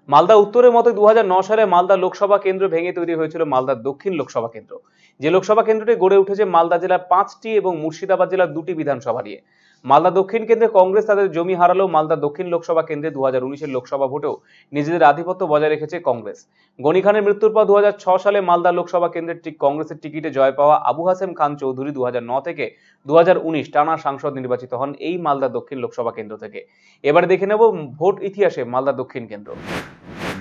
মালদা উত্তরের মতো 2009 সালে মালদা লোকসভা কেন্দ্র ভেঙে তৈরি হয়েছিল মালদা দক্ষিণ লোকসভা কেন্দ্র। যে লোকসভা কেন্দ্রটি গড়ে উঠেছে মালদা জেলার 5টি এবং মুর্শিদাবাদ জেলার 2টি বিধানসভা নিয়ে। মালদা দক্ষিণ কেন্দ্রে কংগ্রেস তাদের জমি হারালেও মালদা দক্ষিণ লোকসভা কেন্দ্রে 2019-এর লোকসভা ভোটেও নিজেদের আধিপত্য বজায় রেখেছে কংগ্রেস। গনি খানের মৃত্যুর পর 2006 সালে মালদা লোকসভা কেন্দ্রের কংগ্রেসের টিকিটে জয় পাওয়া আবু হাসেম খান চৌধুরী 2009 থেকে 2019 টানা সাংসদ নির্বাচিত হন এই মালদা দক্ষিণ লোকসভা কেন্দ্র থেকে। এবারে দেখে নেব ভোট ইতিহাসে মালদা দক্ষিণ কেন্দ্র।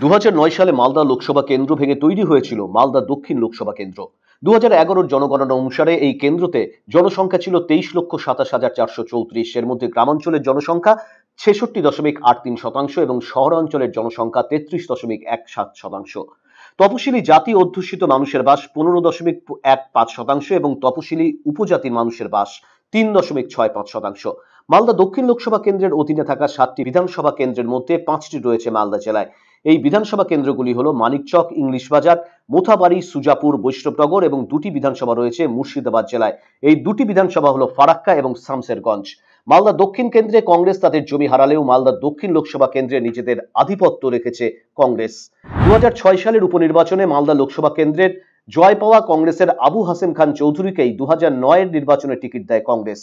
2009 সালে মালদা লোকসভা কেন্দ্র ভেঙে তৈরি হয়েছিল মালদা দক্ষিণ লোকসভা কেন্দ্র। 2011-র জনগণনা অনুসারে এই কেন্দ্রতে জনসংখ্যা ছিল 23,27,434। এর মধ্যে গ্রামাঞ্চলের জনসংখ্যা 66.83% এবং শহরাঞ্চলের জনসংখ্যা 33.17%। তপশিলি জাতি অধ্যুষিত মানুষের বাস 15.15% এবং তপশিলি উপজাতির মানুষের বাস 3.65%। মালদা দক্ষিণ লোকসভা কেন্দ্রের অধীনে থাকা 7টি বিধানসভা কেন্দ্রের মধ্যে 5টি রয়েছে মালদা জেলায়। এই বিধানসভা কেন্দ্রগুলি হলো মানিকচক, ইংলিশ বাজার, মোথাবাড়ি, সুজাপুর, বৈষ্ণবনগর এবং 2টি বিধানসভা রয়েছে মুর্শিদাবাদ জেলায়। এই 2টি বিধানসভা হলো ফারাক্কা এবং শামসেরগঞ্জ। মালদা দক্ষিণ কেন্দ্রে কংগ্রেস তাদের জমি হারালেও মালদা দক্ষিণ লোকসভা কেন্দ্রে নিজেদের আধিপত্য রেখেছে কংগ্রেস। 2006 সালের উপনির্বাচনে মালদা লোকসভা কেন্দ্রের জয় পাওয়া কংগ্রেসের আবু হাসেম খান চৌধুরীকেই 2009-এর নির্বাচনে টিকিট দেয় কংগ্রেস।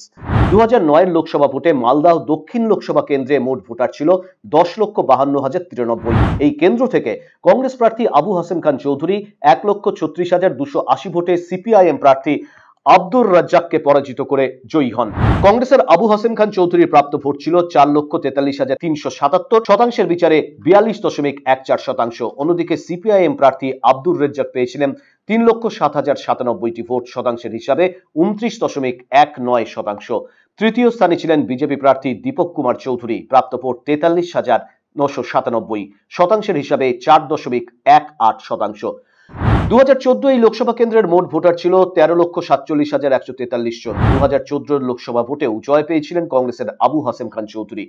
2009-এর লোকসভা ভোটে মালদা দক্ষিণ লোকসভা কেন্দ্রে মোট ভোটার ছিল 10,52,093। এই কেন্দ্র থেকে কংগ্রেস প্রার্থী আবু হাসেম খান চৌধুরী 1,36,280 ভোটে সিপিআইএম প্রার্থী আব্দুর রাজ্জাককে পরাজিত করে জয়ী হন। কংগ্রেসের আবু হাসেম খান চৌধুরীর প্রাপ্ত ভোট ছিল 4,43,377, শতাংশের বিচারে 42.14%। অন্যদিকে সিপিআইএম প্রার্থী আব্দুর রাজ্জাক পেয়েছিলেন 3,07,097টি ভোট, শতাংশের হিসাবে 29.19%। তৃতীয় স্থানে ছিলেন বিজেপি প্রার্থী দীপক কুমার চৌধুরী, প্রাপ্ত ভোট 43,997, শতাংশের হিসাবে 4.18%। 2014 এই লোকসভা কেন্দ্রের মোট ভোটার ছিল 13,47,143 জন। 2014 লোকসভা ভোটেও জয় পেয়েছিলেন কংগ্রেসের আবু হাসেম খান চৌধুরী।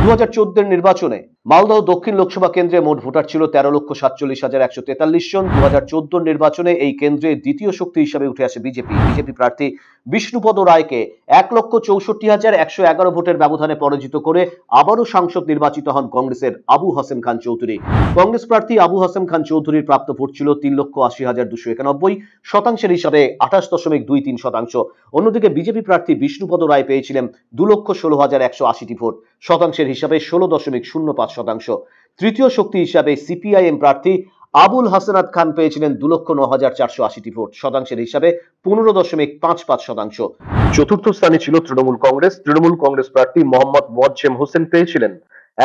2014 নির্বাচনে মালদহ দক্ষিণ লোকসভা কেন্দ্রে মোট ভোটার ছিল 13,47,143 জন। 2014 নির্বাচনে এই কেন্দ্রে দ্বিতীয় শক্তি হিসাবে উঠে আসে বিজেপি প্রার্থী বিষ্ণুপদ রায়কে 1,64,111 ভোটের ব্যবধানে পরাজিত করে আবারও সাংসদ নির্বাচিত হন কংগ্রেসের আবু হাসেম খান চৌধুরী। কংগ্রেস প্রার্থী আবু হাসেম খান চৌধুরীর প্রাপ্ত ভোট ছিল 3,80,291, শতাংশের হিসাবে 28.23%। অন্যদিকে বিজেপি প্রার্থী বিষ্ণুপদ রায় পেয়েছিলেন 2,16,180টি ভোট, শতাংশের হিসাবে 16.05%। তৃতীয় শক্তি হিসাবে সিপিআইএম প্রার্থী আবুল হাসনাত খান পেয়েছিলেন 2,09,480টি ভোট, শতাংশের হিসাবে 15.55%। চতুর্থ স্থানে ছিল তৃণমূল কংগ্রেস প্রার্থী মোহাম্মদ মোয়াজ্জেম হোসেন পেয়েছিলেন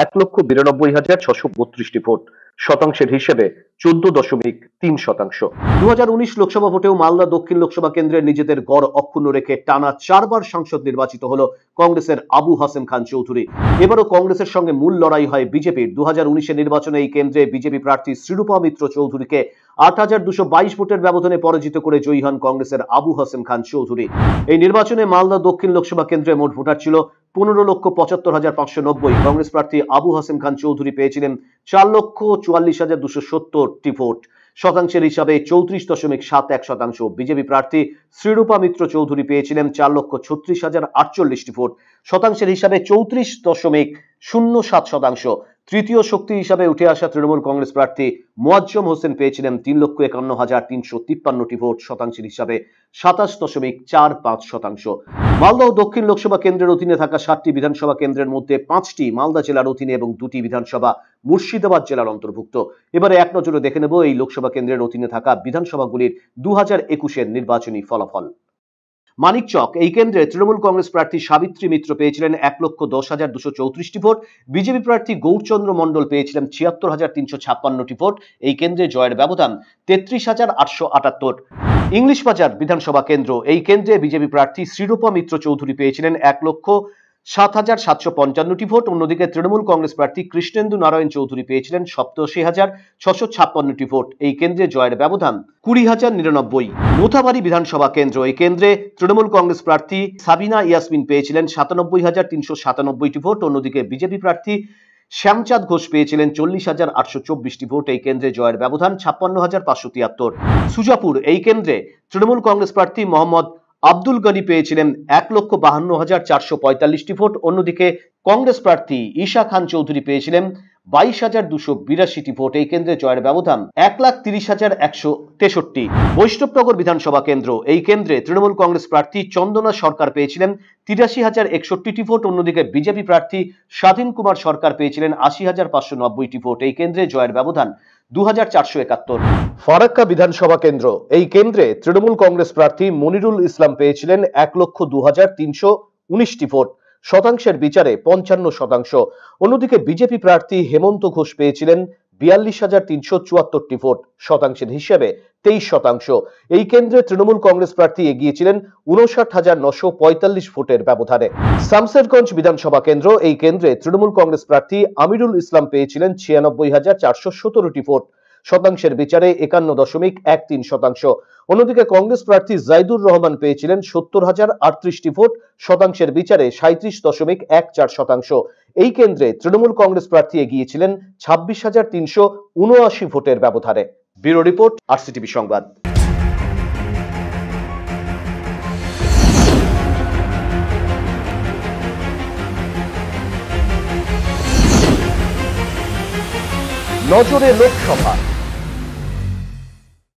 1,92,632টি ভোট, শতাংশের হিসেবে 14.3%। 2019 লোকসভা ভোটেও মালদা দক্ষিণ লোকসভা কেন্দ্রের নিজেদের গড় অক্ষুণ্ণ রেখে টানা 4বার সাংসদ নির্বাচিত হলো কংগ্রেসের আবু হাসেম খান চৌধুরী। এবারও কংগ্রেসের সঙ্গে মূল লড়াই হয় বিজেপির। 2019-এর নির্বাচনে এই কেন্দ্রে বিজেপি প্রার্থী শ্রীরূপা মিত্র চৌধুরীকে 8,222 ভোটের ব্যবধানে পরাজিত করে জয়ী হন কংগ্রেসের আবু হাসেম খান চৌধুরী। এই নির্বাচনে মালদা দক্ষিণ লোকসভা কেন্দ্রে মোট ভোটার ছিল 15,75,590। কংগ্রেস প্রার্থী আবু হাসেম খান চৌধুরী পেয়েছিলেন 4,44,270টি ভোট, শতাংশের হিসাবে 34.71%। বিজেপি প্রার্থী শ্রীরূপা মিত্র চৌধুরী পেয়েছিলেন 4,36,048টি ভোট, শতাংশের হিসাবে 34.07%। তৃতীয় শক্তি হিসাবে উঠে আসা তৃণমূল কংগ্রেস প্রার্থী মোয়াজ্জেম হোসেন পেয়েছিলেন 3,51,353টি ভোট, শতাংশের হিসাবে 27.45%। মালদহ দক্ষিণ লোকসভা কেন্দ্রের অধীনে থাকা 7টি বিধানসভা কেন্দ্রের মধ্যে 5টি মালদা জেলার অধীনে এবং 2টি বিধানসভা মুর্শিদাবাদ জেলার অন্তর্ভুক্ত। এবারে এক নজরে দেখে নেব এই লোকসভা কেন্দ্রের অধীনে থাকা বিধানসভাগুলির 2021-এর নির্বাচনী ফলাফল। মানিকচক এই কেন্দ্রে তৃণমূল কংগ্রেস প্রার্থী সাবিত্রী মিত্র পেয়েছিলেন 1,10,234টি ভোট, বিজেপি প্রার্থী গৌরচন্দ্র মণ্ডল পেয়েছিলেন 76,356টি ভোট। এই কেন্দ্রে জয়ের ব্যবধান 33,878। ইংলিশ বাজার বিধানসভা কেন্দ্র এই কেন্দ্রে বিজেপি প্রার্থী শ্রীরূপা মিত্র চৌধুরী পেয়েছিলেন 1,07,755টি ভোট। অন্যদিকে তৃণমূল কংগ্রেস প্রার্থী কৃষ্ণেন্দু নারায়ণ চৌধুরী পেয়েছিলেন 87,656টি ভোট। এই কেন্দ্রে জয়ের ব্যবধান 20,099। মোথাবাড়ি বিধানসভা কেন্দ্র এই কেন্দ্রে তৃণমূল কংগ্রেস প্রার্থী সাবিনা ইয়াসমিন পেয়েছিলেন 97,397টি ভোট। অন্যদিকে বিজেপি প্রার্থী শ্যামচাঁদ ঘোষ পেয়েছিলেন 40,824টি ভোট। এই কেন্দ্রে জয়ের ব্যবধান 56,573। সুজাপুর এই কেন্দ্রে তৃণমূল কংগ্রেস প্রার্থী মোহাম্মদ আব্দুল গনি পেয়েছিলেন 1,52,445টি ভোট। অন্যদিকে কংগ্রেস প্রার্থী ঈশা খান চৌধুরী পেয়েছিলেন 22,282টি ভোট। এই কেন্দ্রে জয়ের ব্যবধান 1,30,163। বৈষ্ণবনগর বিধানসভা কেন্দ্র, এই কেন্দ্রে তৃণমূল কংগ্রেস প্রার্থী চন্দনা সরকার পেয়েছিলেন 83,061টি ভোট। অন্যদিকে বিজেপি প্রার্থী স্বাধীন কুমার সরকার পেয়েছিলেন 80,590টি ভোট। এই কেন্দ্রে জয়ের ব্যবধান 2,471। ফারাক্কা বিধানসভা কেন্দ্র, এই কেন্দ্রে তৃণমূল কংগ্রেস প্রার্থী মনিরুল ইসলাম পেয়েছিলেন 1,02,319টি ভোট, শতাংশের বিচারে 55%। অন্যদিকে বিজেপি প্রার্থী হেমন্ত ঘোষ পেয়েছিলেন 42,374টি ভোট, শতাংশের হিসেবে 23%। এই কেন্দ্রে তৃণমূল কংগ্রেস প্রার্থী এগিয়েছিলেন 59,945 ভোটের ব্যবধানে। শামসেরগঞ্জ বিধানসভা কেন্দ্র, এই কেন্দ্রে তৃণমূল কংগ্রেস প্রার্থী আমিরুল ইসলাম পেয়েছিলেন 96,417টি ভোট, শতাংশের বিচারে 51.13%। অন্যদিকে কংগ্রেস প্রার্থী জাইদুর রহমান পেয়েছিলেন 70,038টি ভোট, শতাংশের বিচারে 37.14%। এই কেন্দ্রে তৃণমূল কংগ্রেস প্রার্থী এগিয়েছিলেন 26,379 ভোটের ব্যবধানে। ব্যুরো রিপোর্ট, আরসিটিভি সংবাদ। নজরে লোকসভা।